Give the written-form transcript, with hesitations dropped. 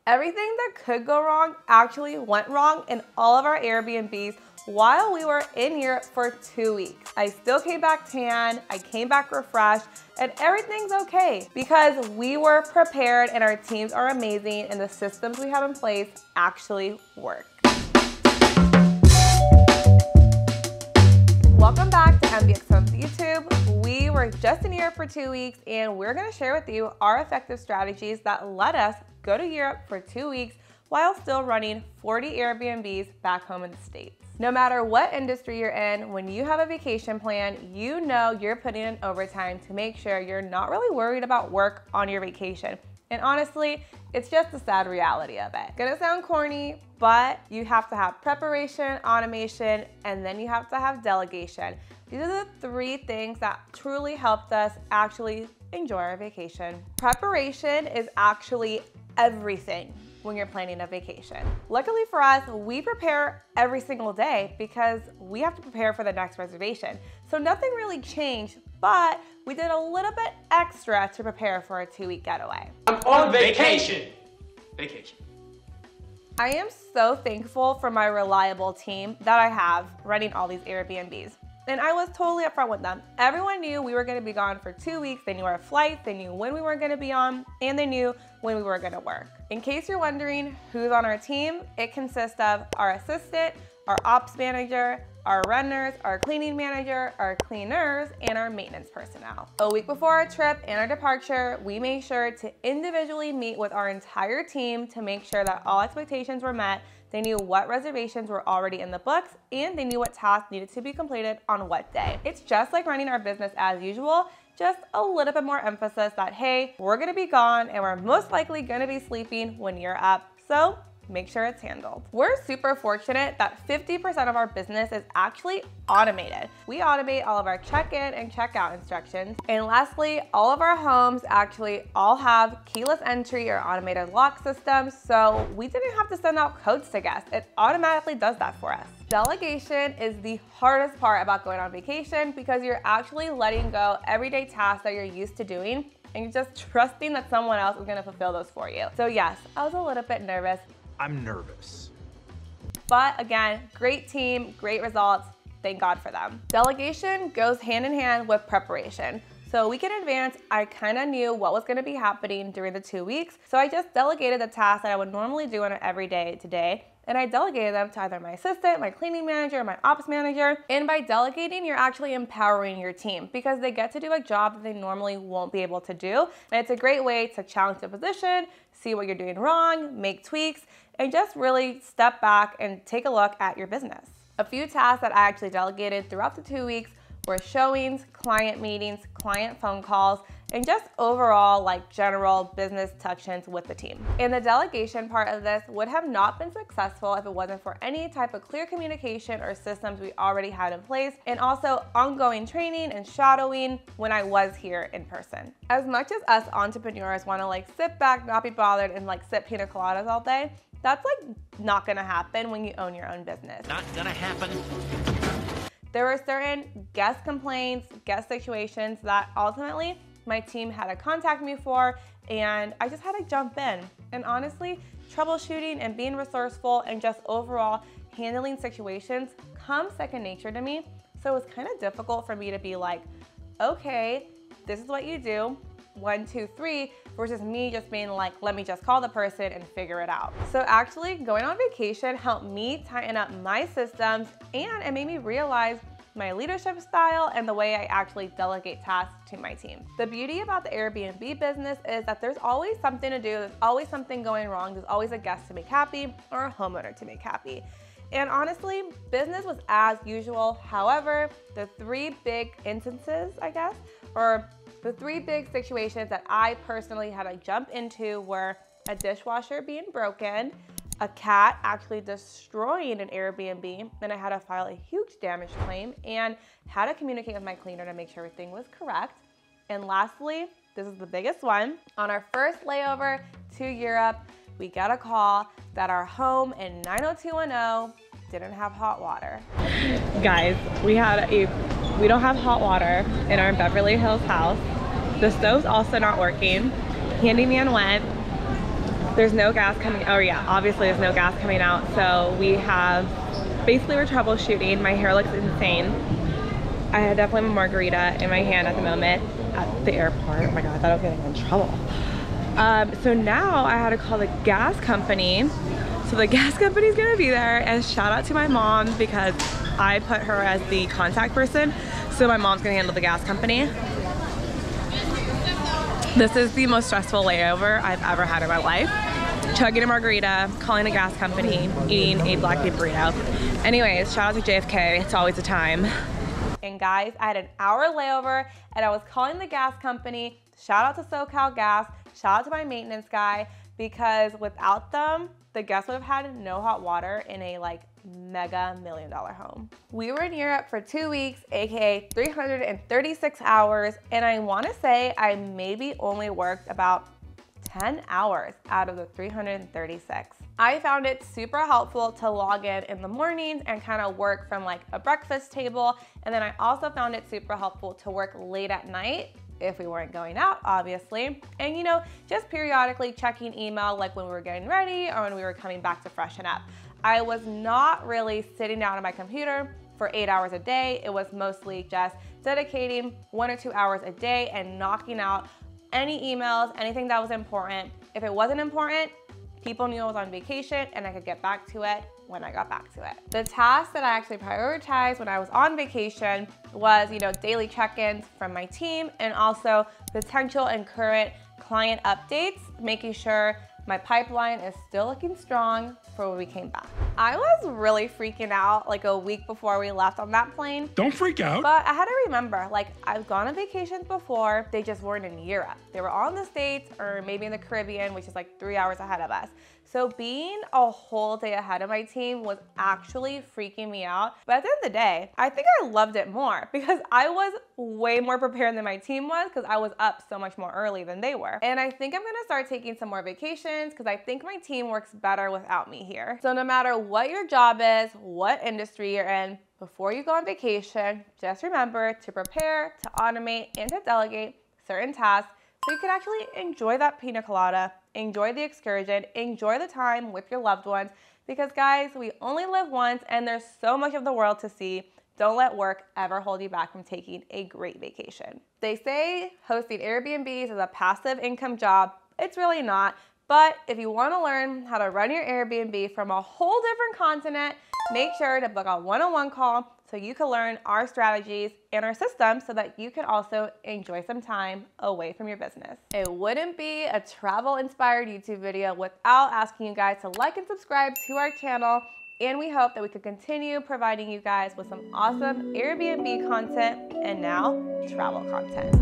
Everything that could go wrong actually went wrong in all of our Airbnbs while we were in Europe for 2 weeks. I still came back tan, I came back refreshed, and everything's okay because we were prepared and our teams are amazing and the systems we have in place actually work. Welcome back to MBX Homes YouTube. We were just in Europe for 2 weeks and we're gonna share with you our effective strategies that let us go to Europe for 2 weeks while still running 40 Airbnbs back home in the States. No matter what industry you're in, when you have a vacation plan, you know you're putting in overtime to make sure you're not really worried about work on your vacation. And honestly, it's just the sad reality of it. Gonna sound corny, but you have to have preparation, automation, and then you have to have delegation. These are the 3 things that truly helped us actually enjoy our vacation. Preparation is actually everything when you're planning a vacation. Luckily for us, we prepare every single day because we have to prepare for the next reservation. So nothing really changed, but we did a little bit extra to prepare for a 2-week getaway. I'm on vacation. I am so thankful for my reliable team that I have running all these Airbnbs. And I was totally upfront with them. Everyone knew we were gonna be gone for 2 weeks. They knew our flights, they knew when we were gonna be on, and they knew when we were gonna work. In case you're wondering who's on our team, it consists of our assistant, our ops manager, our runners, our cleaning manager, our cleaners, and our maintenance personnel. A week before our trip and our departure, we made sure to individually meet with our entire team to make sure that all expectations were met. They knew what reservations were already in the books, and they knew what tasks needed to be completed on what day. It's just like running our business as usual, just a little bit more emphasis that, hey, we're gonna be gone and we're most likely gonna be sleeping when you're up. So make sure it's handled. We're super fortunate that 50% of our business is actually automated. We automate all of our check-in and check-out instructions. And lastly, all of our homes actually all have keyless entry or automated lock systems, so we didn't have to send out codes to guests. It automatically does that for us. Delegation is the hardest part about going on vacation because you're actually letting go everyday tasks that you're used to doing and you're just trusting that someone else is gonna fulfill those for you. So yes, I was a little bit nervous. I'm nervous. But again, great team, great results. Thank God for them. Delegation goes hand in hand with preparation. So a week in advance, I kind of knew what was going to be happening during the 2 weeks. So I just delegated the tasks that I would normally do on an everyday today. And I delegated them to either my assistant, my cleaning manager, or my ops manager. And by delegating, you're actually empowering your team because they get to do a job that they normally won't be able to do. And it's a great way to challenge the position, see what you're doing wrong, make tweaks, and just really step back and take a look at your business. A few tasks that I actually delegated throughout the 2 weeks were showings, client meetings, client phone calls, and just overall like general business touch-ins with the team. And the delegation part of this would have not been successful if it wasn't for any type of clear communication or systems we already had in place, and also ongoing training and shadowing when I was here in person. As much as us entrepreneurs wanna like sit back, not be bothered, and like sip pina coladas all day, that's like not gonna happen when you own your own business. Not gonna happen. There were certain guest complaints, guest situations that ultimately my team had to contact me for, and I just had to jump in. And honestly, troubleshooting and being resourceful and just overall handling situations comes second nature to me. So it was kind of difficult for me to be like, okay, this is what you do, 1, 2, 3, versus me just being like, let me just call the person and figure it out. So actually going on vacation helped me tighten up my systems, and it made me realize my leadership style and the way I actually delegate tasks to my team. The beauty about the Airbnb business is that there's always something to do, there's always something going wrong, there's always a guest to make happy or a homeowner to make happy. And honestly, business was as usual. However, the 3 big instances, I guess, or the 3 big situations that I personally had to jump into were a dishwasher being broken, a cat actually destroying an Airbnb, and I had to file a huge damage claim, and had to communicate with my cleaner to make sure everything was correct. And lastly, this is the biggest one. On our first layover to Europe, we got a call that our home in 90210 didn't have hot water. Guys, we don't have hot water in our Beverly Hills house. The stove's also not working. Handyman went, There's no gas coming, oh yeah, obviously there's no gas coming out. So we have, basically we're troubleshooting. My hair looks insane. I definitely have a margarita in my hand at the moment at the airport. Oh my God, I thought I was getting in trouble. So now I had to call the gas company. So the gas company's gonna be there, and shout out to my mom because I put her as the contact person. So my mom's gonna handle the gas company. This is the most stressful layover I've ever had in my life. Chugging a margarita, calling a gas company, eating a black bean burrito. Anyways, shout out to JFK, it's always a time. And guys, I had an hour layover and I was calling the gas company. Shout out to SoCal Gas, shout out to my maintenance guy, because without them, the guests would have had no hot water in a like mega $1 million home. We were in Europe for 2 weeks, AKA 336 hours. And I wanna say I maybe only worked about 10 hours out of the 336. I found it super helpful to log in the mornings and kind of work from like a breakfast table. And then I also found it super helpful to work late at night if we weren't going out, obviously. And you know, just periodically checking email like when we were getting ready or when we were coming back to freshen up. I was not really sitting down on my computer for 8 hours a day. It was mostly just dedicating 1 or 2 hours a day and knocking out any emails, anything that was important. If it wasn't important, people knew I was on vacation and I could get back to it when I got back to it. The task that I actually prioritized when I was on vacation was, you know, daily check-ins from my team and also potential and current client updates, making sure my pipeline is still looking strong for when we came back. I was really freaking out like a week before we left on that plane. Don't freak out. But I had to remember, like, I've gone on vacations before, they just weren't in Europe. They were all in the States or maybe in the Caribbean, which is like 3 hours ahead of us. So being a whole day ahead of my team was actually freaking me out. But at the end of the day, I think I loved it more because I was way more prepared than my team was because I was up so much more early than they were. And I think I'm gonna start taking some more vacations because I think my team works better without me here. So no matter what your job is, what industry you're in, before you go on vacation, just remember to prepare, to automate, and to delegate certain tasks so you can actually enjoy that pina colada, enjoy the excursion, enjoy the time with your loved ones, because guys, we only live once and there's so much of the world to see. Don't let work ever hold you back from taking a great vacation. They say hosting Airbnbs is a passive income job. It's really not, but if you want to learn how to run your Airbnb from a whole different continent, make sure to book a one-on-one call so you can learn our strategies and our systems so that you can also enjoy some time away from your business. It wouldn't be a travel-inspired YouTube video without asking you guys to like and subscribe to our channel, and we hope that we could continue providing you guys with some awesome Airbnb content and now travel content.